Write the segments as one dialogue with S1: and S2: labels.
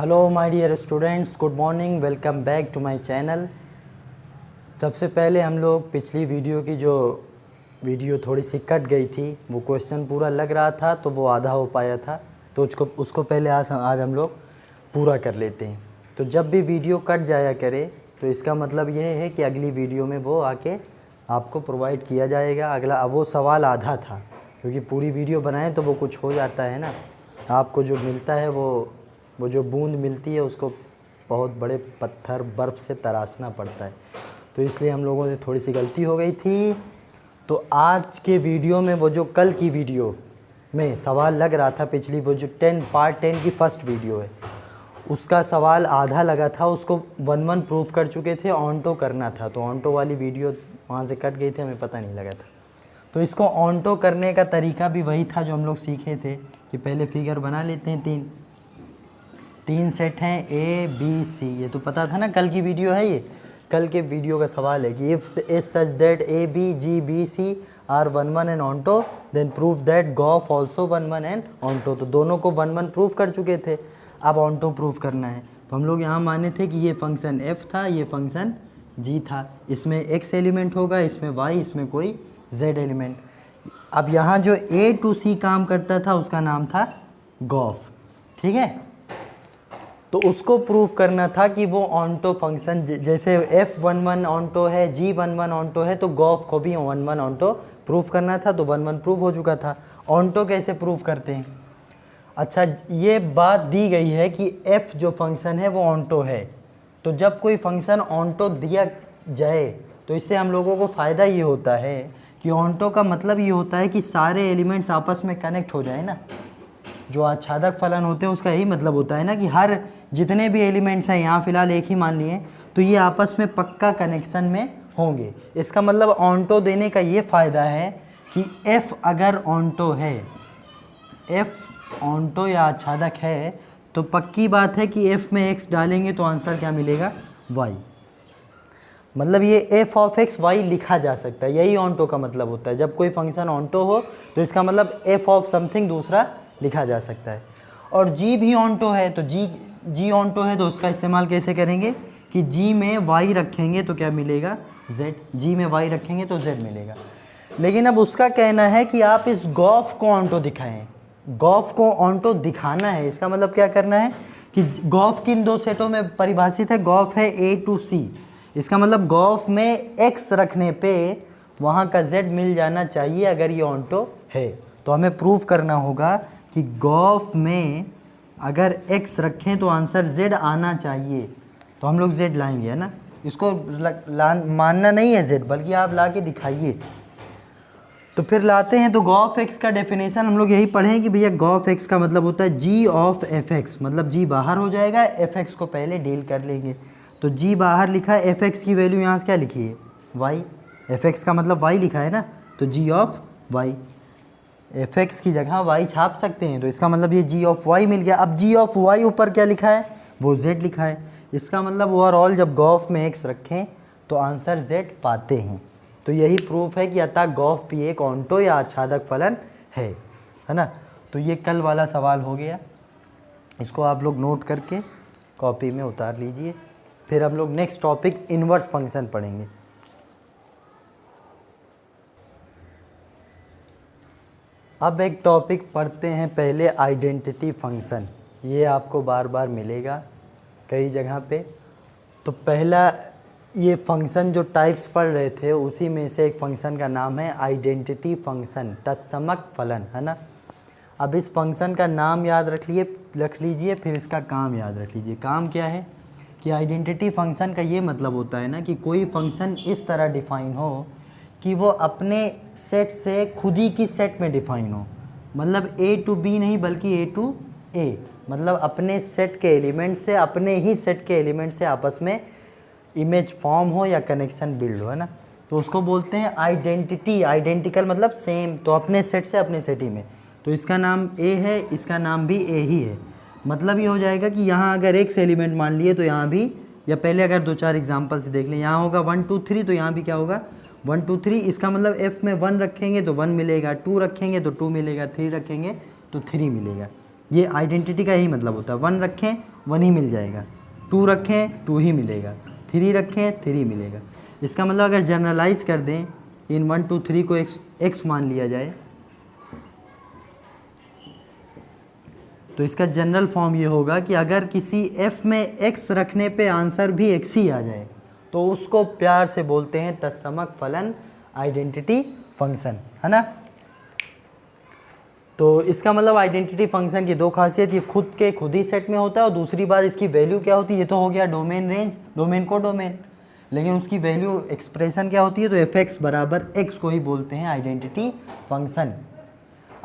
S1: Hello my dear students, good morning, welcome back to my channel. सबसे पहले हम लोग पिछली वीडियो की जो वीडियो थोड़ी सी कट गई थी, वो क्वेश्चन पूरा लग रहा था तो वो आधा हो पाया था, तो उसको पहले आज हम लोग पूरा कर लेते हैं। तो जब भी वीडियो कट जाया करे तो इसका मतलब ये है कि अगली वीडियो में वो आके आपको प्रोवाइड किया जाएगा। अगला वो सवाल आधा था, क्योंकि पूरी वीडियो बनाएं तो वो कुछ हो जाता है ना। आपको जो मिलता है वो जो बूंद मिलती है उसको बहुत बड़े पत्थर बर्फ़ से तराशना पड़ता है, तो इसलिए हम लोगों से थोड़ी सी गलती हो गई थी। तो आज के वीडियो में वो जो कल की वीडियो में सवाल लग रहा था, पिछली वो जो पार्ट 10 की फर्स्ट वीडियो है, उसका सवाल आधा लगा था, उसको 1-1 प्रूफ कर चुके थे, ऑन्टो करना था। तो ऑन्टो वाली वीडियो वहाँ से कट गई थी, हमें पता नहीं लगा था। तो इसको ऑन्टो करने का तरीका भी वही था जो हम लोग सीखे थे कि पहले फिगर बना लेते हैं। तीन सेट हैं ए बी सी, ये तो पता था ना, कल की वीडियो है, ये कल के वीडियो का सवाल है कि if is such that A B G B C are 1-1 and onto then prove that gof also 1-1 and onto. तो दोनों को 1-1 प्रूफ कर चुके थे, अब ऑन्टो प्रूफ करना है। तो हम लोग यहाँ माने थे कि ये फंक्शन एफ था, ये फंक्शन जी था, इसमें एक्स एलिमेंट होगा, इसमें वाई, इसमें कोई जेड एलिमेंट। अब यहाँ जो ए टू सी काम करता था उसका नाम था गॉफ, ठीक है। तो उसको प्रूफ करना था कि वो ऑन्टो फंक्शन, जैसे F11 ऑन्टो है, G11 ऑन्टो है, तो गॉफ को भी 1-1 ऑन्टो प्रूफ करना था। तो 1-1 प्रूफ हो चुका था। ऑन्टो कैसे प्रूफ करते हैं? अच्छा, ये बात दी गई है कि F जो फंक्शन है वो ऑन्टो है। तो जब कोई फंक्शन ऑन्टो दिया जाए तो इससे हम लोगों को फ़ायदा ये होता है कि ऑन्टो का मतलब ये होता है कि सारे एलिमेंट्स आपस में कनेक्ट हो जाए ना। जो आच्छादक फलन होते हैं उसका यही मतलब होता है ना कि हर जितने भी एलिमेंट्स हैं, यहाँ फ़िलहाल एक ही मान लिए, तो ये आपस में पक्का कनेक्शन में होंगे। इसका मतलब ऑन्टो देने का ये फ़ायदा है कि F अगर ऑन्टो है, F ऑन्टो या आच्छादक है, तो पक्की बात है कि F में x डालेंगे तो आंसर क्या मिलेगा? y। मतलब ये f ऑफ x y लिखा जा सकता है, यही ऑन्टो का मतलब होता है। जब कोई फंक्शन ऑन्टो हो तो इसका मतलब f ऑफ समथिंग दूसरा लिखा जा सकता है। और g भी ऑन्टो है, तो g ऑन्टो है तो उसका इस्तेमाल कैसे करेंगे कि g में y रखेंगे तो क्या मिलेगा? z। g में y रखेंगे तो z मिलेगा। लेकिन अब उसका कहना है कि आप इस गॉफ को ऑन्टो दिखाएं, गॉफ को ऑन्टो दिखाना है। इसका मतलब क्या करना है कि गॉफ किन दो सेटों में परिभाषित है? गॉफ है a टू c। इसका मतलब गॉफ में x रखने पे वहाँ का z मिल जाना चाहिए अगर ये ऑन्टो है। तो हमें प्रूफ करना होगा कि गॉफ में अगर x रखें तो आंसर z आना चाहिए। तो हम लोग z लाएंगे, है ना। इसको मानना नहीं है z, बल्कि आप ला के दिखाइए। तो फिर लाते हैं। तो गॉफ x का डेफिनेशन हम लोग यही पढ़ें कि भैया गॉफ x का मतलब होता है g ऑफ fx, मतलब g बाहर हो जाएगा, fx को पहले डील कर लेंगे। तो g बाहर लिखा है, fx की वैल्यू यहाँ से क्या लिखी है? y। fx का मतलब y लिखा है ना, तो g ऑफ y, fx की जगह y छाप सकते हैं। तो इसका मतलब ये g ऑफ y मिल गया। अब g ऑफ y ऊपर क्या लिखा है? वो z लिखा है। इसका मतलब ओवरऑल जब गॉफ में x रखें तो आंसर z पाते हैं। तो यही प्रूफ है कि अतः गॉफ भी एक ऑन्टो या आच्छादक फलन है ना। तो ये कल वाला सवाल हो गया, इसको आप लोग नोट करके कॉपी में उतार लीजिए। फिर हम लोग नेक्स्ट टॉपिक इन्वर्स फंक्शन पढ़ेंगे। अब एक टॉपिक पढ़ते हैं पहले, आइडेंटिटी फंक्शन। ये आपको बार बार मिलेगा कई जगह पे। तो पहला ये फंक्शन जो टाइप्स पढ़ रहे थे उसी में से एक फंक्शन का नाम है आइडेंटिटी फंक्शन, तत्समक फलन, है ना। अब इस फंक्शन का नाम याद रख लीजिए, फिर इसका काम याद रख लीजिए। काम क्या है कि आइडेंटिटी फंक्शन का ये मतलब होता है ना कि कोई फंक्शन इस तरह डिफ़ाइन हो कि वो अपने सेट से खुद ही की सेट में डिफ़ाइन हो। मतलब a टू b नहीं, बल्कि a टू a, मतलब अपने सेट के एलिमेंट से, अपने ही सेट के एलिमेंट से आपस में इमेज फॉर्म हो या कनेक्शन बिल्ड हो, है ना। तो उसको बोलते हैं आइडेंटिटी। आइडेंटिकल मतलब सेम, तो अपने सेट से अपने सेट ही में। तो इसका नाम a है, इसका नाम भी a ही है। मतलब ये हो जाएगा कि यहाँ अगर x एलिमेंट मान लिए तो यहाँ भी, या पहले अगर 2-4 एग्जाम्पल से देख लें, यहाँ होगा 1 2 3, तो यहाँ भी क्या होगा 1 2 3। इसका मतलब f में 1 रखेंगे तो 1 मिलेगा, 2 रखेंगे तो 2 मिलेगा, 3 रखेंगे तो 3 मिलेगा। ये आइडेंटिटी का यही मतलब होता है, 1 रखें 1 ही मिल जाएगा, 2 रखें 2 ही मिलेगा, 3 रखें 3 मिलेगा। इसका मतलब अगर जनरलाइज कर दें, इन 1 2 3 को x मान लिया जाए, तो इसका जनरल फॉर्म ये होगा कि अगर किसी f में x रखने पे आंसर भी x ही आ जाए तो उसको प्यार से बोलते हैं तत्समक फलन आइडेंटिटी फंक्शन, है ना। तो इसका मतलब आइडेंटिटी फंक्शन की 2 खासियत, ये खुद के खुद ही सेट में होता है, और दूसरी बात इसकी वैल्यू क्या होती है, ये तो हो गया डोमेन रेंज, डोमेन को डोमेन, लेकिन उसकी वैल्यू एक्सप्रेशन क्या होती है, तो f(x) बराबर x को ही बोलते हैं आइडेंटिटी फंक्शन।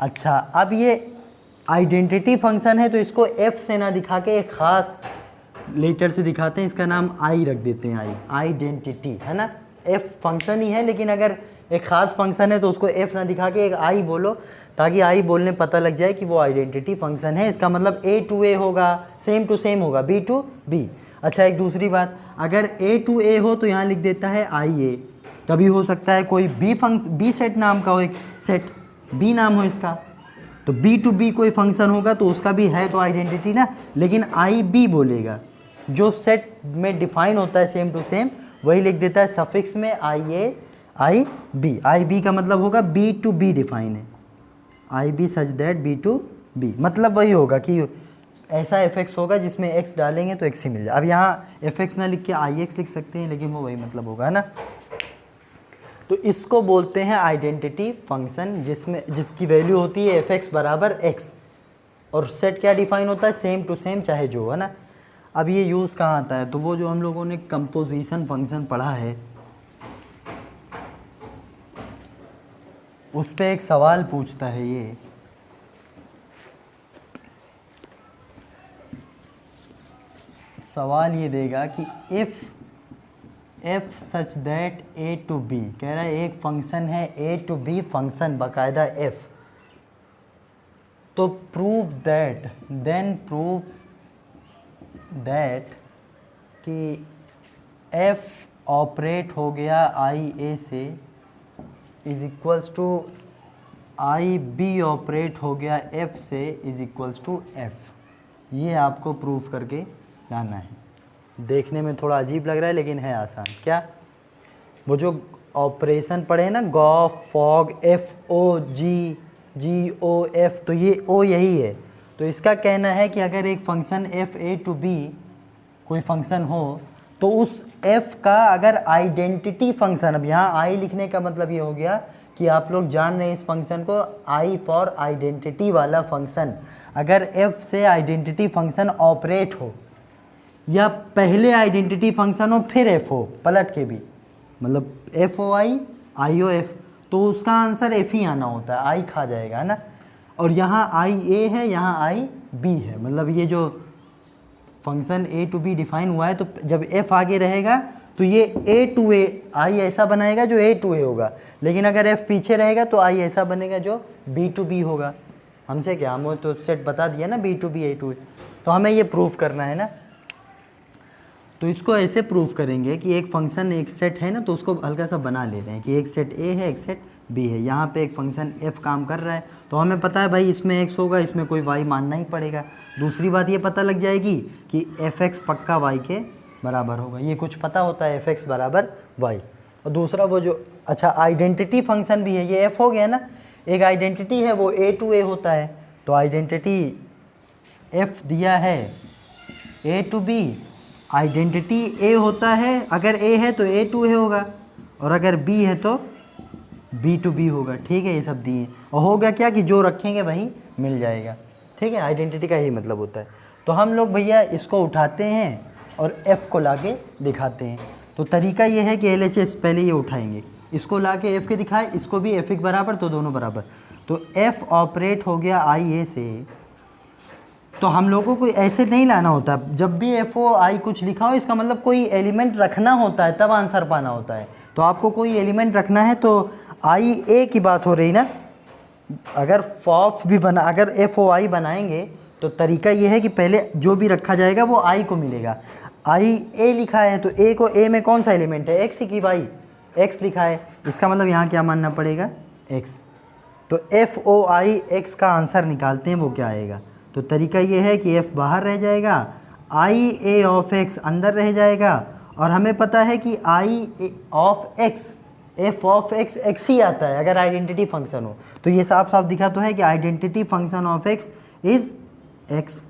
S1: अच्छा, अब ये आइडेंटिटी फंक्शन है तो इसको f से ना दिखा के एक ख़ास लेटर से दिखाते हैं, इसका नाम i रख देते हैं, i आइडेंटिटी, है ना। f फंक्शन ही है, लेकिन अगर एक ख़ास फंक्शन है तो उसको f ना दिखा के एक i बोलो, ताकि i बोलने पता लग जाए कि वो आइडेंटिटी फंक्शन है। इसका मतलब a टू a होगा, सेम टू सेम होगा, b टू b। अच्छा, एक दूसरी बात, अगर a टू a हो तो यहाँ लिख देता है ia। कभी हो सकता है कोई b सेट नाम का हो, एक सेट b नाम हो इसका, तो b टू b कोई फंक्शन होगा तो उसका भी है तो आइडेंटिटी ना, लेकिन आई बी बोलेगा, जो सेट में डिफाइन होता है सेम टू सेम वही लिख देता है सफिक्स में आई ए आई बी। आई बी का मतलब होगा बी टू बी डिफाइन है, I B such that B to B, मतलब वही होगा कि ऐसा एफ एक्स होगा जिसमें एक्स डालेंगे तो एक्स ही मिल जाए। अब यहाँ एफ एक्स ना लिख के आई एक्स लिख सकते हैं, लेकिन वो वही मतलब होगा, है ना। तो इसको बोलते हैं आइडेंटिटी फंक्शन, जिसकी वैल्यू होती है एफ एक्स बराबर एक्स, और सेट क्या डिफाइन होता है, सेम टू सेम चाहे जो, है ना। अब ये यूज़ कहाँ आता है, तो वो जो हम लोगों ने कंपोजिशन फंक्शन पढ़ा है उस पे एक सवाल पूछता है ये, सवाल ये देगा कि if F such that A to B, कह रहा है एक फंक्शन है ए टू बी फंक्शन बाकायदा एफ, तो prove that, then prove that कि एफ ऑपरेट हो गया आई ए से is equals to I B operate हो गया एफ से इज इक्वल्स टू एफ। ये आपको प्रूफ करके लाना है। देखने में थोड़ा अजीब लग रहा है लेकिन है आसान। क्या वो जो ऑपरेशन पढ़े हैं ना, गॉ फॉग एफ ओ जी जी ओ एफ, तो ये ओ यही है। तो इसका कहना है कि अगर एक function F A to B कोई फंक्शन हो तो उस f का अगर आइडेंटिटी फंक्शन, अब यहाँ आई लिखने का मतलब ये हो गया कि आप लोग जान रहे हैं इस फंक्शन को आई फॉर आइडेंटिटी वाला फंक्शन, अगर f से आइडेंटिटी फंक्शन ऑपरेट हो या पहले आइडेंटिटी फंक्शन हो फिर f हो पलट के भी, मतलब f ओ आई ओ एफ, तो उसका आंसर f ही आना होता है, i खा जाएगा, है ना। और यहाँ आई ए है, यहाँ आई बी है, मतलब ये जो function A to B define हुआ है तो जब f आगे रहेगा तो ये ए टू ए आई ऐसा बनाएगा जो ए टू ए होगा, लेकिन अगर f पीछे रहेगा तो आई ऐसा बनेगा जो बी टू बी होगा। हमसे क्या, हम तो सेट बता दिया ना B to B A to A, तो हमें ये प्रूफ करना है ना। तो इसको ऐसे प्रूफ करेंगे कि एक फंक्शन एक सेट है ना, तो उसको हल्का सा बना ले रहे हैं कि एक सेट ए है एक सेट बी है, यहाँ पे एक फंक्शन f काम कर रहा है तो हमें पता है भाई इसमें x होगा, इसमें कोई y मानना ही पड़ेगा। दूसरी बात ये पता लग जाएगी कि f(x) पक्का y के बराबर होगा, ये कुछ पता होता है f(x) बराबर y। और दूसरा वो जो अच्छा आइडेंटिटी फंक्शन भी है, ये f हो गया ना, एक आइडेंटिटी है वो a टू a होता है, तो आइडेंटिटी f दिया है a to b, identity a होता है, अगर a है तो a टू a होगा और अगर b है तो बी टू बी होगा। ठीक है, ये सब दिए और होगा क्या कि जो रखेंगे वही मिल जाएगा। ठीक है, आइडेंटिटी का यही मतलब होता है। तो हम लोग भैया इसको उठाते हैं और f को लाके दिखाते हैं। तो तरीका ये है कि LHS पहले ये उठाएंगे, इसको लाके f के दिखाए, इसको भी f बराबर, तो दोनों बराबर, तो f ऑपरेट हो गया आई ए से। तो हम लोगों को ऐसे नहीं लाना होता, जब भी एफ ओ आई कुछ लिखा हो इसका मतलब कोई एलिमेंट रखना होता है तब आंसर पाना होता है। तो आपको कोई एलिमेंट रखना है तो आई ए की बात हो रही ना, अगर फॉफ भी बना, अगर एफ ओ आई बनाएंगे तो तरीका ये है कि पहले जो भी रखा जाएगा वो आई को मिलेगा। आई ए लिखा है तो ए को, ए में कौन सा एलिमेंट है, एक्स की भाई, एक्स लिखा है, इसका मतलब यहाँ क्या मानना पड़ेगा, एक्स। तो एफ ओ आई एक्स का आंसर निकालते हैं, वो क्या आएगा। तो तरीका ये है कि f बाहर रह जाएगा, आई ए ऑफ एक्स अंदर रह जाएगा, और हमें पता है कि I of X F of X X ही आता है अगर आइडेंटिटी फंक्शन हो। तो ये साफ साफ दिखा तो है कि identity function of x is x,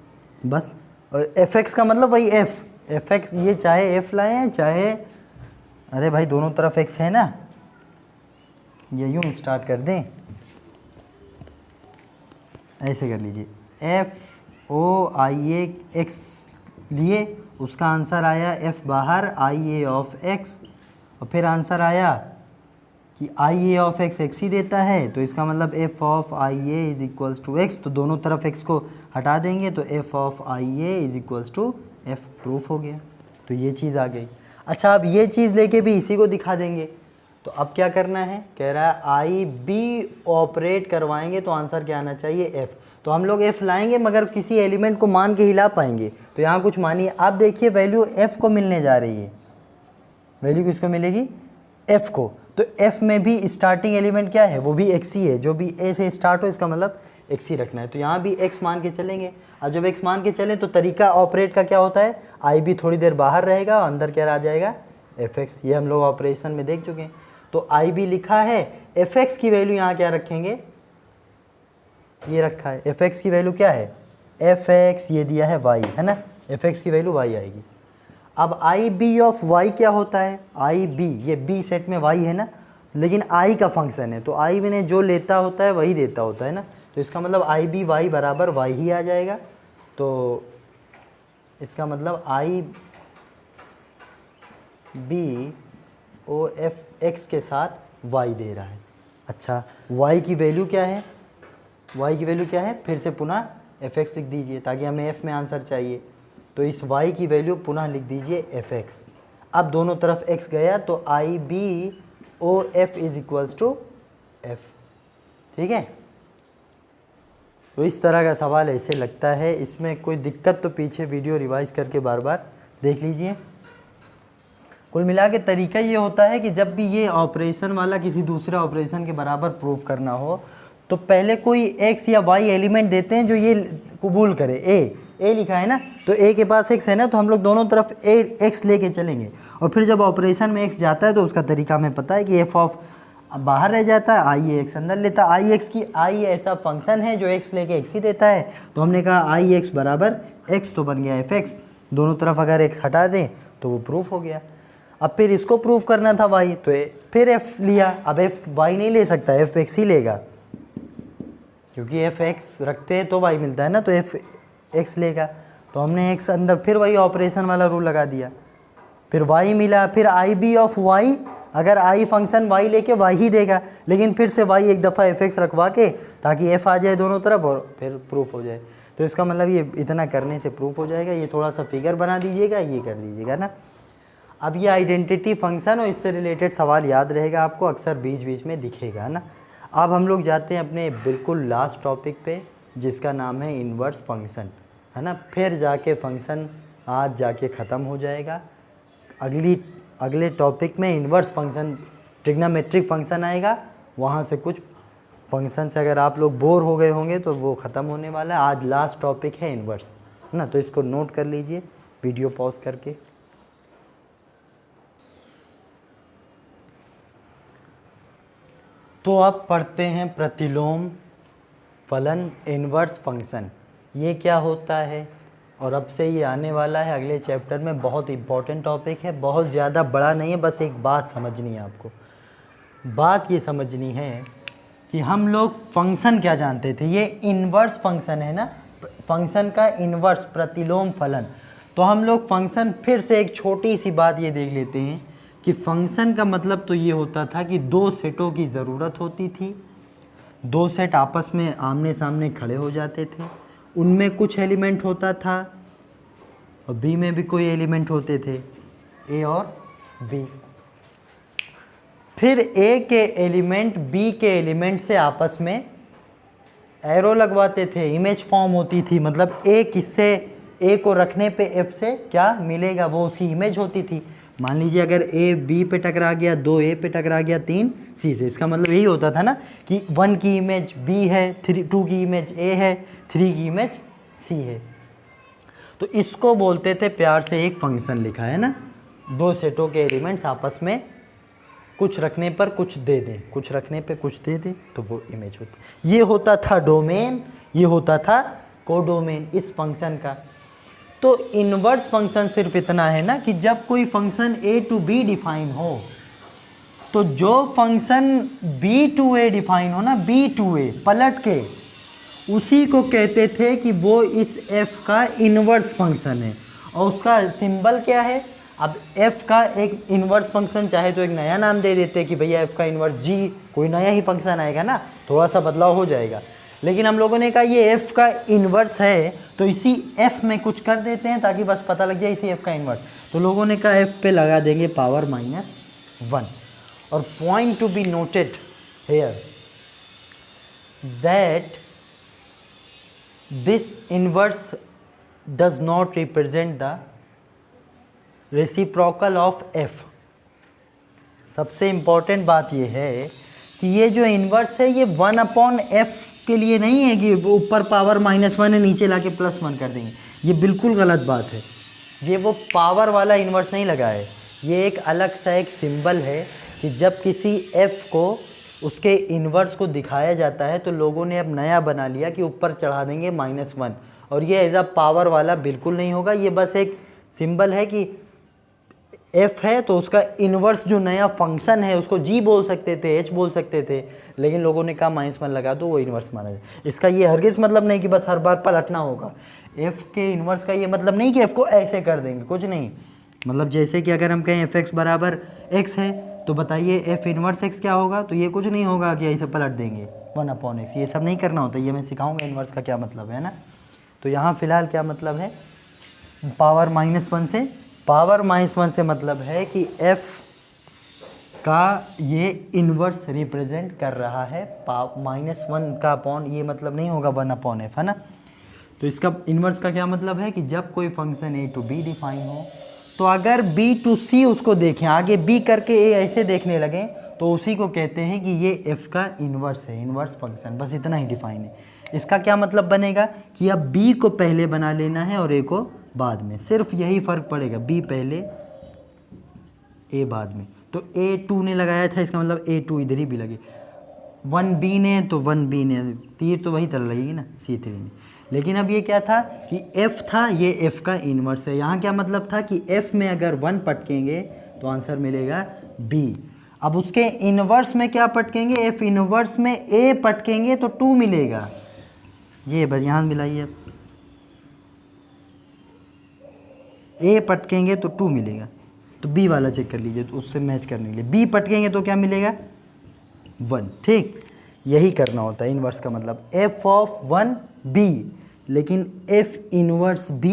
S1: बस। और एफ एक्स का मतलब वही एफ एक्स, ये चाहे एफ लाए हैं चाहे, अरे भाई दोनों तरफ एक्स है ना, ये यूँ स्टार्ट कर दें, ऐसे कर लीजिए, एफ ओ आई ए एक्स लिए, उसका आंसर आया एफ बाहर आई ए ऑफ एक्स, और फिर आंसर आया कि I A of X X ही देता है, तो इसका मतलब F of I A is equals to X, तो दोनों तरफ एक्स को हटा देंगे तो F of I A is equals to F, proof हो गया। तो ये चीज़ आ गई। अच्छा, अब ये चीज़ लेके भी इसी को दिखा देंगे, तो अब क्या करना है, कह रहा है आई बी ऑपरेट करवाएंगे तो आंसर क्या आना चाहिए, एफ। तो हम लोग एफ लाएंगे मगर किसी एलिमेंट को मान के हिला पाएंगे, तो यहाँ कुछ मानिए, आप देखिए वैल्यू एफ को मिलने जा रही है, वैल्यू किसको मिलेगी, एफ को। तो एफ में भी स्टार्टिंग एलिमेंट क्या है, वो भी एक्स ही है, जो भी ए से स्टार्ट हो इसका मतलब एक्स ही रखना है, तो यहाँ भी एक्स मान के चलेंगे। अब जब एक्स मान के चलें तो तरीका ऑपरेट का क्या होता है, आई भी थोड़ी देर बाहर रहेगा और अंदर क्या आ जाएगा, एफ एक्स, ये हम लोग ऑपरेशन में देख चुके हैं। तो आई भी लिखा है, एफ एक्स की वैल्यू यहाँ क्या रखेंगे, ये रखा है, एफ एक्स की वैल्यू क्या है, एफ एक्स, ये दिया है वाई, है ना, एफ एक्स की वैल्यू वाई आएगी। अब आई बी ऑफ वाई क्या होता है, आई बी, ये बी सेट में वाई है ना, लेकिन आई का फंक्शन है, तो आई में जो लेता होता है वही देता होता है ना, तो इसका मतलब आई बी वाई बराबर वाई ही आ जाएगा। तो इसका मतलब आई बी ओ एफ एक्स के साथ वाई दे रहा है। अच्छा, वाई की वैल्यू क्या है, वाई की वैल्यू क्या है, फिर से पुनः एफ एक्स लिख दीजिए ताकि हमें एफ में आंसर चाहिए, तो इस y की वैल्यू पुनः लिख दीजिए एफ एक्स। अब दोनों तरफ x गया तो I B O F is equals to F, ठीक है। तो इस तरह का सवाल ऐसे लगता है, इसमें कोई दिक्कत तो पीछे वीडियो रिवाइज करके बार बार देख लीजिए। कुल मिला के तरीका ये होता है कि जब भी ये ऑपरेशन वाला किसी दूसरे ऑपरेशन के बराबर प्रूफ करना हो तो पहले कोई x या y एलिमेंट देते हैं जो ये कबूल करे, ए लिखा है ना, तो a के पास x है ना, तो हम लोग दोनों तरफ x लेके चलेंगे, और फिर जब ऑपरेशन में x जाता है तो उसका तरीका हमें पता है कि f ऑफ बाहर रह जाता है, आई एक्स अंदर लेता है, आई एक्स की आई ऐसा फंक्शन है जो x लेके x ही देता है, तो हमने कहा आई एक्स बराबर x, तो बन गया एफ एक्स, दोनों तरफ अगर x हटा दें तो वो प्रूफ हो गया। अब फिर इसको प्रूफ करना था y, तो फिर f लिया, अब f y नहीं ले सकता, एफ एक्स ही लेगा, क्योंकि एफ एक्स रखते हैं तो y मिलता है ना, तो एफ एक्स लेगा, तो हमने x अंदर फिर वही ऑपरेशन वाला रूल लगा दिया, फिर y मिला, फिर आई बी ऑफ y, अगर आई फंक्शन y लेके y ही देगा, लेकिन फिर से y एक दफ़ा एफ एक्स रखवा के ताकि f आ जाए दोनों तरफ और फिर प्रूफ हो जाए। तो इसका मतलब ये इतना करने से प्रूफ हो जाएगा। ये थोड़ा सा फिगर बना दीजिएगा, ये कर दीजिएगा ना। अब ये आइडेंटिटी फंक्शन और इससे रिलेटेड सवाल याद रहेगा आपको, अक्सर बीच बीच में दिखेगा ना। अब हम लोग जाते हैं अपने बिल्कुल लास्ट टॉपिक पे, जिसका नाम है इन्वर्स फंक्शन, है ना। फिर जाके फंक्शन आज जाके ख़त्म हो जाएगा। अगले टॉपिक में इन्वर्स फंक्शन, ट्रिग्नोमेट्रिक फंक्शन आएगा, वहाँ से कुछ फंक्शन से अगर आप लोग बोर हो गए होंगे तो वो ख़त्म होने वाला है। आज लास्ट टॉपिक है इन्वर्स, है ना, तो इसको नोट कर लीजिए वीडियो पॉज करके। तो अब पढ़ते हैं प्रतिलोम फलन, इन्वर्स फंक्शन, ये क्या होता है, और अब से ये आने वाला है अगले चैप्टर में। बहुत इम्पॉर्टेंट टॉपिक है, बहुत ज़्यादा बड़ा नहीं है, बस एक बात समझनी है आपको। बात ये समझनी है कि हम लोग फंक्शन क्या जानते थे, ये इन्वर्स फंक्शन है ना, फंक्शन का इन्वर्स प्रतिलोम फलन। तो हम लोग फंक्शन, फिर से एक छोटी सी बात ये देख लेते हैं कि फंक्शन का मतलब तो ये होता था कि दो सेटों की ज़रूरत होती थी, दो सेट आपस में आमने सामने खड़े हो जाते थे, उनमें कुछ एलिमेंट होता था और बी में भी कोई एलिमेंट होते थे, ए और बी। फिर ए के एलिमेंट बी के एलिमेंट से आपस में एरो लगवाते थे, इमेज फॉर्म होती थी, मतलब ए किससे, ए को रखने पे एफ से क्या मिलेगा वो उसकी इमेज होती थी। मान लीजिए अगर ए बी पे टकरा गया, 2 ए पे टकरा गया, 3 सी से, इसका मतलब यही होता था ना कि 1 की इमेज बी है, 2 की इमेज ए है, 3 की इमेज सी है। तो इसको बोलते थे प्यार से एक फंक्शन लिखा है ना, दो सेटों के एलिमेंट्स आपस में कुछ रखने पर कुछ दे दें, कुछ रखने पे कुछ दे दें, तो वो इमेज होती। ये होता था डोमेन, ये होता था कोडोमेन इस फंक्शन का। तो इनवर्स फंक्शन सिर्फ इतना है ना कि जब कोई function a to b define हो, तो जो function b to a define हो ना, b टू a पलट के, उसी को कहते थे कि वो इस f का इनवर्स फंक्शन है। और उसका सिंबल क्या है? अब f का एक इनवर्स फंक्शन चाहे तो एक नया नाम दे देते कि भैया f का इनवर्स g, कोई नया ही फंक्शन आएगा ना, थोड़ा सा बदलाव हो जाएगा। लेकिन हम लोगों ने कहा ये f का इनवर्स है तो इसी f में कुछ कर देते हैं ताकि बस पता लग जाए इसी f का इनवर्स। तो लोगों ने कहा f पे लगा देंगे पावर -1। और point to be noted here that this inverse does not represent the reciprocal of f। सबसे इम्पॉर्टेंट बात यह है कि ये जो इन्वर्स है ये 1/f के लिए नहीं है कि ऊपर पावर -1 है नीचे लाके +1 कर देंगे, ये बिल्कुल गलत बात है। ये वो पावर वाला इन्वर्स नहीं लगा है, ये एक अलग सा एक सिंबल है कि जब किसी f को उसके इन्वर्स को दिखाया जाता है तो लोगों ने अब नया बना लिया कि ऊपर चढ़ा देंगे -1, और ये एज अ पावर वाला बिल्कुल नहीं होगा। ये बस एक सिंबल है कि f है तो उसका इन्वर्स जो नया फंक्शन है उसको g बोल सकते थे, h बोल सकते थे, लेकिन लोगों ने कहा -1 लगा दो वो इन्वर्स माना जाए। इसका ये हरगिज़ मतलब नहीं कि बस हर बार पलटना होगा। f के इन्वर्स का ये मतलब नहीं कि f को ऐसे कर देंगे, कुछ नहीं। मतलब जैसे कि अगर हम कहें f(x) बराबर x है तो बताइए f इन्वर्स x क्या होगा, तो ये कुछ नहीं होगा कि ऐसे पलट देंगे 1/x। ये सब नहीं करना होता, ये मैं सिखाऊंगा इन्वर्स का क्या मतलब है ना। तो यहाँ फ़िलहाल क्या मतलब है, पावर -1 से, पावर -1 से मतलब है कि f का ये इन्वर्स रिप्रेजेंट कर रहा है -1 का अपॉन, ये मतलब नहीं होगा 1/f है ना। तो इसका इन्वर्स का क्या मतलब है कि जब कोई function a to b define हो तो अगर b टू c उसको देखें, आगे b करके a ऐसे देखने लगें, तो उसी को कहते हैं कि ये f का इन्वर्स है, इन्वर्स फंक्शन। बस इतना ही डिफाइन है। इसका क्या मतलब बनेगा कि अब b को पहले बना लेना है और a को बाद में, सिर्फ यही फ़र्क पड़ेगा, b पहले a बाद में। तो a2 ने लगाया था, इसका मतलब a2 इधर ही भी लगे, 1b ने तो 1b ने, तीर तो वही तरह लगेगी ना c3 ने। लेकिन अब ये क्या था कि f था, ये f का इन्वर्स है। यहाँ क्या मतलब था कि f में अगर 1 पटकेंगे तो आंसर मिलेगा b। अब उसके इन्वर्स में क्या पटकेंगे, f इन्वर्स में a पटकेंगे तो 2 मिलेगा। ये बस यहाँ मिलाइए, अब a पटकेंगे तो 2 मिलेगा, तो b वाला चेक कर लीजिए, तो उससे मैच करने के लिए b पटकेंगे तो क्या मिलेगा 1। ठीक, यही करना होता है इन्वर्स का मतलब, f(1) b, लेकिन f इन्वर्स b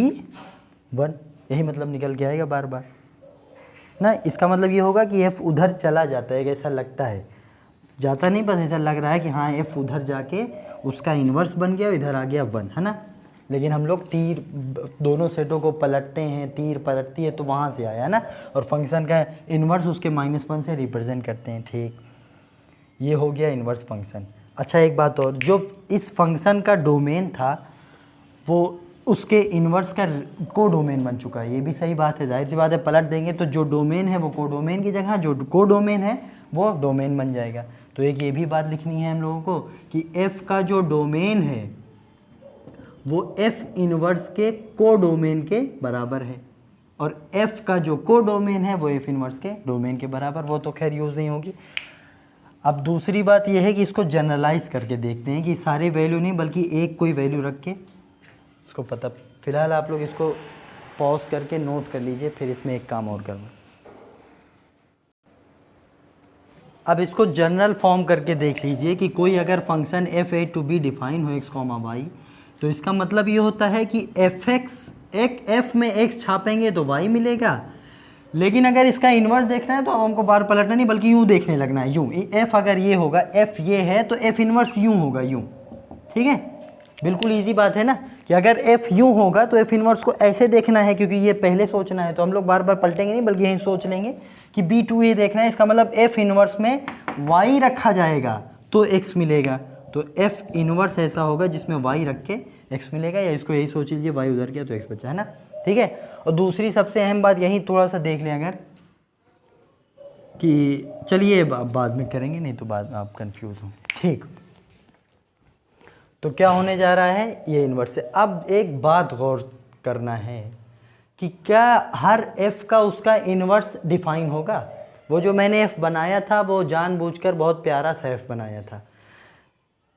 S1: 1, यही मतलब निकल के आएगा बार बार ना। इसका मतलब ये होगा कि f उधर चला जाता है, ऐसा लगता है, जाता नहीं, बस ऐसा लग रहा है कि हाँ f उधर जाके उसका इन्वर्स बन गया, इधर आ गया 1 है ना। लेकिन हम लोग तीर दोनों सेटों को पलटते हैं, तीर पलटती है तो वहाँ से आया ना, और फंक्शन का इन्वर्स उसके -1 से रिप्रेजेंट करते हैं। ठीक, ये हो गया इन्वर्स फंक्शन। अच्छा एक बात और, जो इस फंक्शन का डोमेन था वो उसके इन्वर्स का कोडोमेन बन चुका है, ये भी सही बात है, जाहिर सी बात है, पलट देंगे तो जो डोमेन है वो कोडोमेन की जगह जो कोडोमेन है वो डोमेन बन जाएगा। तो एक ये भी बात लिखनी है हम लोगों को कि f का जो डोमेन है वो f इन्वर्स के कोडोमेन के बराबर है, और f का जो कोडोमेन है वो f इन्वर्स के डोमेन के बराबर। वो तो खैर यूज़ नहीं होगी। अब दूसरी बात यह है कि इसको जनरलाइज करके देखते हैं कि सारे वैल्यू नहीं बल्कि एक कोई वैल्यू रख के इसको पता। फिलहाल आप लोग इसको पॉज करके नोट कर लीजिए, फिर इसमें एक काम और करना। अब इसको जनरल फॉर्म करके देख लीजिए कि कोई अगर function f(a) to b define हो x, y, तो इसका मतलब ये होता है कि f में x छापेंगे तो y मिलेगा। लेकिन अगर इसका इन्वर्स देखना है तो हमको बार पलटना नहीं बल्कि यूँ देखने लगना है, यूँ। f अगर ये होगा, f ये है तो f इन्वर्स यूँ होगा, यूँ। ठीक है, बिल्कुल इजी बात है ना कि अगर f यूँ होगा तो f इन्वर्स को ऐसे देखना है, क्योंकि ये पहले सोचना है तो हम लोग बार बार पलटेंगे नहीं बल्कि यहीं सोच लेंगे कि b2 ये देखना है। इसका मतलब f इन्वर्स में y रखा जाएगा तो x मिलेगा। तो एफ इनवर्स ऐसा होगा जिसमें वाई रख के एक्स मिलेगा, या इसको यही सोच लीजिए वाई उधर गया तो एक्स बचा, है ना। ठीक है, और दूसरी सबसे अहम बात यही थोड़ा सा देख लें अगर, कि चलिए बाद में करेंगे, नहीं तो बाद में आप कंफ्यूज हों। ठीक, तो क्या होने जा रहा है, ये इन्वर्स है। अब एक बात गौर करना है कि क्या हर f का उसका इन्वर्स डिफाइन होगा। वो जो मैंने f बनाया था वो जानबूझकर बहुत प्यारा सा f बनाया था।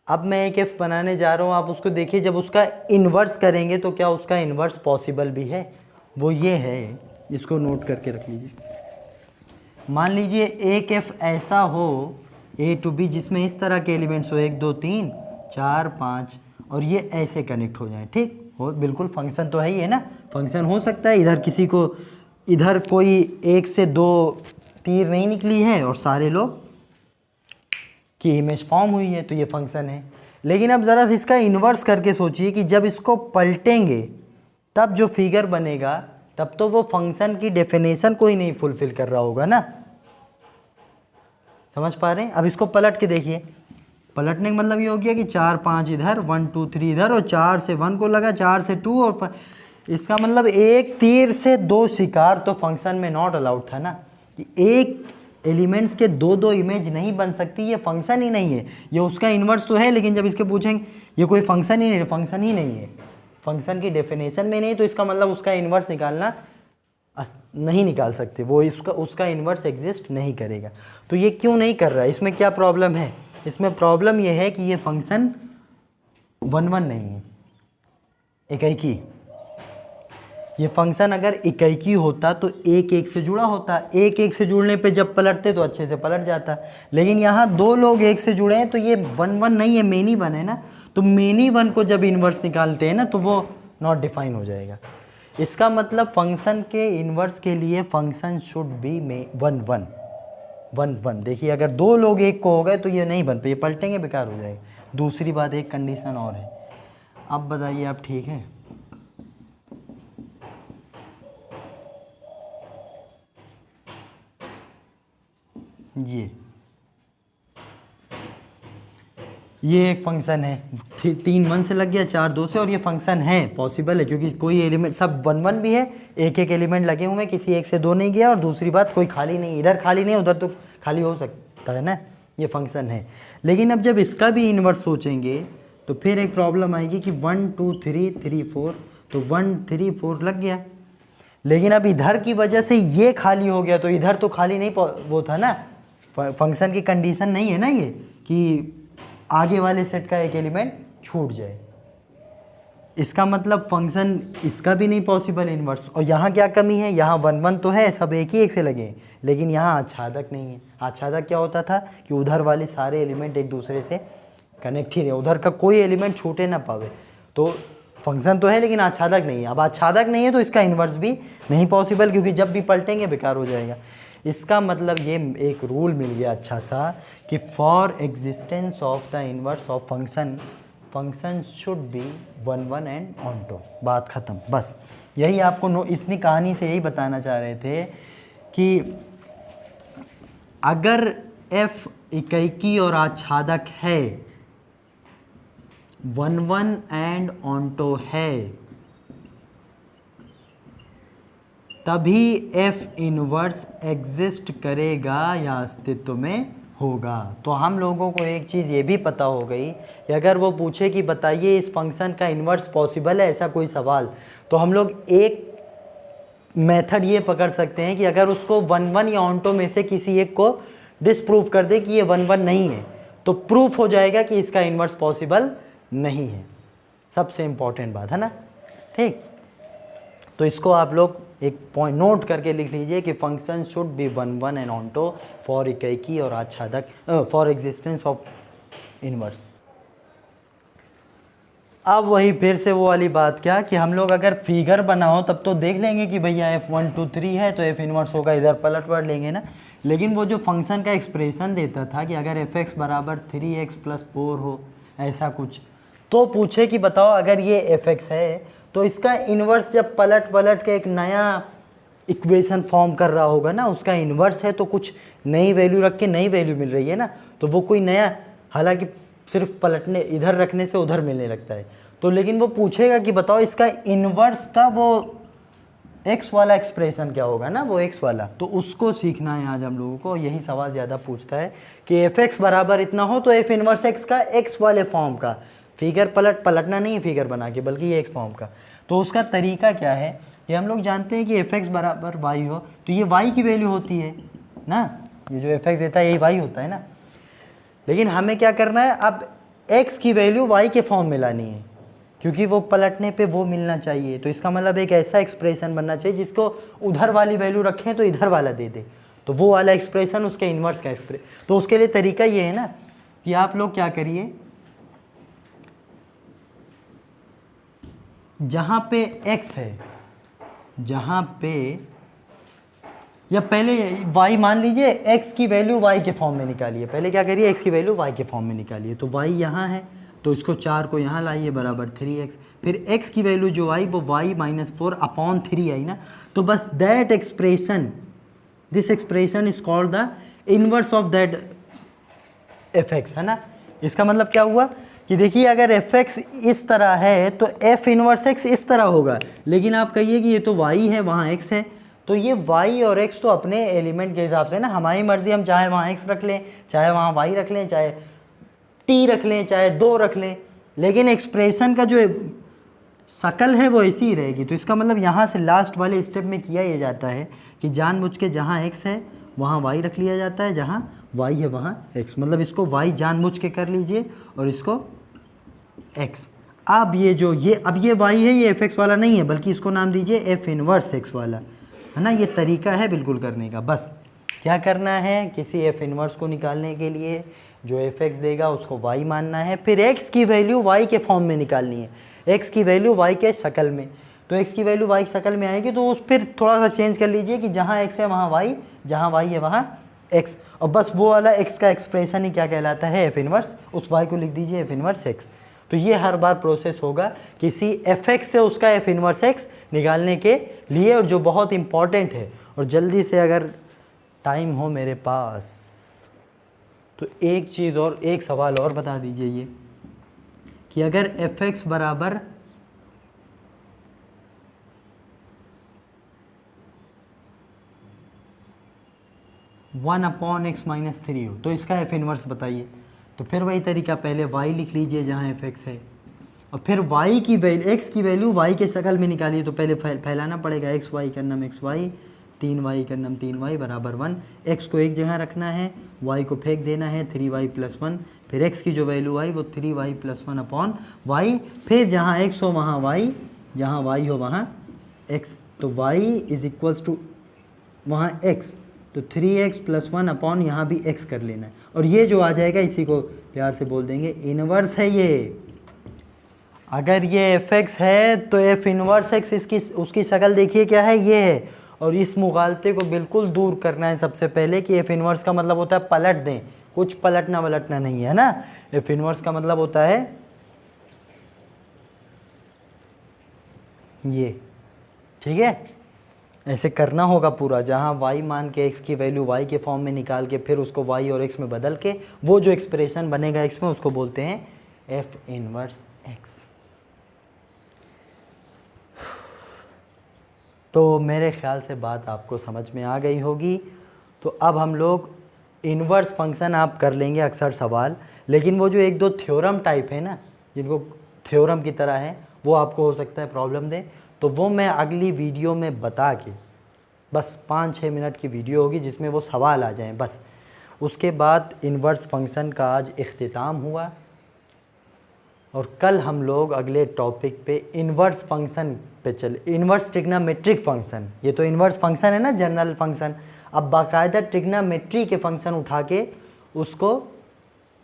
S1: अब मैं एक f बनाने जा रहा हूँ, आप उसको देखिए, जब उसका इन्वर्स करेंगे तो क्या उसका इन्वर्स पॉसिबल भी है, वो ये है, इसको नोट करके रख लीजिए। मान लीजिए एक f ऐसा हो a to b जिसमें इस तरह के एलिमेंट्स हो 1 2 3 4 5 और ये ऐसे कनेक्ट हो जाएं, ठीक हो, बिल्कुल फंक्शन तो है ही है ना, फंक्शन हो सकता है। इधर किसी को, इधर कोई 1 से 2 तीर नहीं निकली है और सारे लोग की इमेज फॉर्म हुई है, तो ये फंक्शन है। लेकिन अब ज़रा इसका इन्वर्स करके सोचिए कि जब इसको पलटेंगे तब जो फिगर बनेगा, तब तो वो फंक्शन की डेफिनेशन को ही नहीं फुलफिल कर रहा होगा ना। समझ पा रहे हैं? अब इसको पलट के देखिए, पलटने का मतलब ये हो गया कि 4 5 इधर 1 2 3 इधर, और 4 से 1 को लगा, 4 से 2, और इसका मतलब एक तीर से 2 शिकार तो फंक्शन में नॉट अलाउड था ना, कि एक एलिमेंट्स के 2 2 इमेज नहीं बन सकती, ये फंक्शन ही नहीं है। ये उसका इन्वर्स तो है, लेकिन जब इसके पूछेंगे ये कोई फंक्शन ही नहीं, फंक्शन ही नहीं है, फंक्शन की डेफिनेशन में नहीं, तो इसका मतलब उसका इन्वर्स निकालना नहीं निकाल सकते, वो उसका इन्वर्स एग्जिस्ट नहीं करेगा। तो ये क्यों नहीं कर रहा है, इसमें क्या प्रॉब्लम है? इसमें प्रॉब्लम ये है कि ये फंक्शन 1 1 नहीं है, इकैकी। ये फंक्शन अगर इकैकी होता तो 1 1 से जुड़ा होता, 1 1 से जुड़ने पे जब पलटते तो अच्छे से पलट जाता, लेकिन यहाँ 2 लोग 1 से जुड़े हैं तो ये 1 1 नहीं है, मेनी 1 है ना। तो मेनी 1 को जब इन्वर्स निकालते हैं ना तो वो नॉट डिफाइन हो जाएगा। इसका मतलब फंक्शन के इन्वर्स के लिए फंक्शन शुड बी 1 1 1 1। देखिए अगर 2 लोग 1 को हो गए तो ये नहीं बन पे, ये पलटेंगे, बेकार हो जाएगा। दूसरी बात, एक कंडीशन और है, अब बताइए आप ठीक है? ये एक फंक्शन है, 3 1 से लग गया, 4 2 से, और ये फंक्शन है, पॉसिबल है, क्योंकि कोई एलिमेंट सब 1 1 भी है, एक एक एलिमेंट लगे हुए हैं, किसी एक से 2 नहीं गया, और दूसरी बात कोई खाली नहीं, इधर खाली नहीं उधर तो खाली हो सकता है ना, ये फंक्शन है। लेकिन अब जब इसका भी इन्वर्स सोचेंगे तो फिर एक प्रॉब्लम आएगी कि 1 2 3 3 4, तो 1 3 4 लग गया, लेकिन अब इधर की वजह से ये खाली हो गया, तो इधर तो खाली नहीं, वो था ना, फंक्शन की कंडीशन नहीं है ना ये कि आगे वाले सेट का एक एलिमेंट छूट जाए। इसका मतलब फंक्शन इसका भी नहीं पॉसिबल इन्वर्स। और यहाँ क्या कमी है, यहाँ 1 1 तो है, सब एक ही एक से लगे हैं, लेकिन यहाँ आच्छादक नहीं है। आच्छादक क्या होता था कि उधर वाले सारे एलिमेंट एक दूसरे से कनेक्ट ही रहे, उधर का कोई एलिमेंट छूटे ना पावे। तो फंक्शन तो है लेकिन आच्छादक नहीं है। अब आच्छादक नहीं है तो इसका इन्वर्स भी नहीं पॉसिबल, क्योंकि जब भी पलटेंगे बेकार हो जाएगा। इसका मतलब ये एक रूल मिल गया अच्छा सा कि for existence of the inverse of function should be 1 1 and onto, बात ख़त्म। बस यही आपको इतनी कहानी से यही बताना चाह रहे थे कि अगर f इकैकी और आच्छादक है, 1 1 एंड ऑनटो है, तभी f इनवर्स एग्जिस्ट करेगा या अस्तित्व में होगा। तो हम लोगों को एक चीज़ ये भी पता हो गई कि अगर वो पूछे कि बताइए इस फंक्शन का इन्वर्स पॉसिबल है, ऐसा कोई सवाल, तो हम लोग एक मेथड ये पकड़ सकते हैं कि अगर उसको 1 1 या ऑनटो में से किसी एक को डिसप्रूव कर दे कि ये 1 1 नहीं है, तो प्रूफ हो जाएगा कि इसका इन्वर्स पॉसिबल नहीं है। सबसे इम्पॉर्टेंट बात है ना, ठीक। तो इसको आप लोग एक पॉइंट नोट करके लिख लीजिए कि function should be 1 1 and onto for इकैकी और आच्छादक, फॉर एग्जिस्टेंस ऑफ इन्वर्स। अब वही फिर से वो वाली बात क्या कि हम लोग अगर फिगर बनाओ तब तो देख लेंगे कि भैया f 1 2 3 है तो f इनवर्स होगा, इधर पलट पलट लेंगे ना। लेकिन वो जो फंक्शन का एक्सप्रेशन देता था कि अगर f(x) बराबर 3x + 4 हो, ऐसा कुछ, तो पूछे कि बताओ अगर ये f(x) है तो इसका इन्वर्स जब पलट पलट के एक नया इक्वेशन फॉर्म कर रहा होगा ना, उसका इन्वर्स है तो कुछ नई वैल्यू रख के नई वैल्यू मिल रही है ना, तो वो कोई नया, हालांकि सिर्फ पलटने इधर रखने से उधर मिलने लगता है। तो लेकिन वो पूछेगा कि बताओ इसका इन्वर्स का वो एक्स वाला एक्सप्रेशन क्या होगा ना, वो एक्स वाला, तो उसको सीखना है आज हम लोगों को। यही सवाल ज़्यादा पूछता है कि एफ एक्स बराबर इतना हो तो एफ इनवर्स एक्स का एक्स वाले फॉर्म का फिगर पलटना नहीं है फिगर बना के, बल्कि ये एक्स फॉर्म का। तो उसका तरीका क्या है, ये हम लोग जानते हैं कि एफ एक्स बराबर वाई हो तो ये वाई की वैल्यू होती है ना, ये जो एफ एक्स देता है यही वाई होता है ना। लेकिन हमें क्या करना है, अब एक्स की वैल्यू वाई के फॉर्म में लानी है, क्योंकि वो पलटने पे वो मिलना चाहिए। तो इसका मतलब एक ऐसा एक्सप्रेशन बनना चाहिए जिसको उधर वाली वैल्यू रखें तो इधर वाला दे दे, तो वो वाला एक्सप्रेशन उसके इन्वर्स का एक्सप्रेशन। तो उसके लिए तरीका ये है ना कि आप लोग क्या करिए, जहाँ पे x है, जहाँ पे, या पहले y मान लीजिए, x की वैल्यू y के फॉर्म में निकालिए। पहले क्या करिए, x की वैल्यू y के फॉर्म में निकालिए। तो y यहाँ है तो इसको 4 को यहाँ लाइए बराबर 3x। फिर x की वैल्यू जो आई वो y माइनस 4/3 आई ना। तो बस that expression, this expression is called the inverse of that F x, है ना। इसका मतलब क्या हुआ कि देखिए अगर एफ एक्स इस तरह है तो एफ इनवर्स एक्स इस तरह होगा। लेकिन आप कहिए कि ये तो y है वहाँ x है, तो ये y और x तो अपने एलिमेंट के हिसाब से ना, हमारी मर्ज़ी, हम चाहे वहाँ x रख लें, चाहे वहाँ y रख लें, चाहे t रख लें, चाहे 2 रख लें, लेकिन एक्सप्रेशन का जो शक्ल है वो ऐसी ही रहेगी। तो इसका मतलब यहाँ से लास्ट वाले स्टेप में किया ये जाता है कि जानबूझ के जहाँ x है वहाँ y रख लिया जाता है, जहाँ y है वहाँ x। मतलब इसको y जानबूझ के कर लीजिए और इसको x। अब ये जो अब ये y है, ये एफ एक्स वाला नहीं है, बल्कि इसको नाम दीजिए एफ इनवर्स एक्स वाला, है ना। ये तरीका है बिल्कुल करने का। बस क्या करना है, किसी एफ इनवर्स को निकालने के लिए जो एफ एक्स देगा उसको y मानना है, फिर x की वैल्यू y के फॉर्म में निकालनी है, x की वैल्यू y के शक्ल में। तो x की वैल्यू y की शक्ल में आएगी तो उस फिर थोड़ा सा चेंज कर लीजिए कि जहाँ x है वहाँ y, जहाँ y है वहाँ x, और बस वो वाला x का एक्सप्रेशन ही क्या कहलाता है, एफ इनवर्स। उस y को लिख दीजिए एफ इनवर्स x। तो ये हर बार प्रोसेस होगा किसी एफ एक्स से उसका एफ इनवर्स एक्स निकालने के लिए, और जो बहुत इम्पॉर्टेंट है। और जल्दी से अगर टाइम हो मेरे पास तो एक चीज़ और, एक सवाल और बता दीजिए ये कि अगर एफ एक्स बराबर वन अपॉन एक्स माइनस 3 हो तो इसका एफ इनवर्स बताइए। तो फिर वही तरीका, पहले y लिख लीजिए जहाँ एफ एक्स है, और फिर y की वैल्यू, x की वैल्यू y के शक्ल में निकालिए। तो पहले फैलाना पड़ेगा, एक्स वाई का नाम एक्स वाई, 3y का नाम 3y बराबर 1। x को एक जगह रखना है, y को फेंक देना है, 3y प्लस 1। फिर x की जो वैल्यू आई वो 3y प्लस 1 अपॉन y। फिर जहाँ x हो वहाँ y, जहाँ y हो वहाँ x। तो y इज इक्वल्स टू वहाँ x, तो 3x प्लस 1 अपॉन यहाँ भी x कर लेना है। और ये जो आ जाएगा इसी को प्यार से बोल देंगे इनवर्स है ये। अगर ये एफ एक्स है तो एफ इनवर्स एक्स, इसकी उसकी शक्ल देखिए क्या है, ये है। और इस मुगालते को बिल्कुल दूर करना है सबसे पहले कि एफ इनवर्स का मतलब होता है पलट दें, कुछ पलटना वलटना नहीं है ना। एफ इनवर्स का मतलब होता है ये, ठीक है। ऐसे करना होगा पूरा, जहाँ y मान के x की वैल्यू y के फॉर्म में निकाल के फिर उसको y और x में बदल के वो जो एक्सप्रेशन बनेगा x में उसको बोलते हैं f इनवर्स x। तो मेरे ख्याल से बात आपको समझ में आ गई होगी। तो अब हम लोग इनवर्स फंक्शन आप कर लेंगे अक्सर सवाल, लेकिन वो जो एक दो थ्योरम टाइप है ना, जिनको थ्योरम की तरह है, वो आपको हो सकता है प्रॉब्लम दे। तो वो मैं अगली वीडियो में बता के, बस 5-6 मिनट की वीडियो होगी जिसमें वो सवाल आ जाएं बस। उसके बाद इनवर्स फंक्शन का आज इख्तिताम हुआ, और कल हम लोग अगले टॉपिक पे इनवर्स फंक्शन पे चले, इनवर्स ट्रिग्नोमेट्रिक फंक्शन। ये तो इनवर्स फंक्शन है ना, जनरल फंक्शन। अब बाकायदा ट्रिग्नोमेट्री के फंक्शन उठा के उसको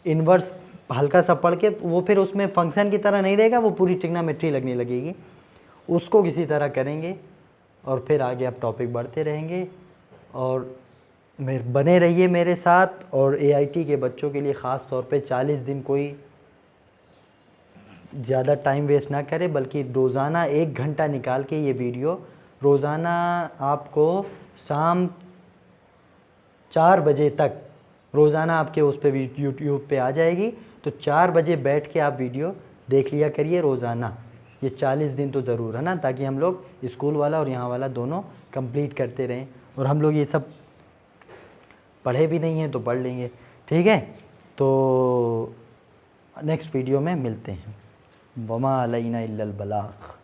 S1: इनवर्स हल्का सा पढ़ के, वो फिर उसमें फंक्शन की तरह नहीं रहेगा, वो पूरी ट्रिग्नोमेट्री लगने लगेगी। उसको किसी तरह करेंगे और फिर आगे अब टॉपिक बढ़ते रहेंगे। और बने रहिए मेरे साथ। और AIT के बच्चों के लिए ख़ास तौर पे 40 दिन कोई ज़्यादा टाइम वेस्ट ना करें, बल्कि रोज़ाना 1 घंटा निकाल के ये वीडियो रोज़ाना आपको शाम 4 बजे तक रोज़ाना आपके उस पर यूट्यूब पे आ जाएगी। तो 4 बजे बैठ के आप वीडियो देख लिया करिए रोज़ाना, ये 40 दिन तो ज़रूर है ना, ताकि हम लोग स्कूल वाला और यहाँ वाला दोनों कंप्लीट करते रहें। और हम लोग ये सब पढ़े भी नहीं हैं तो पढ़ लेंगे, ठीक है। तो नेक्स्ट वीडियो में मिलते हैं। वमा अलैना इल्लल बलाग।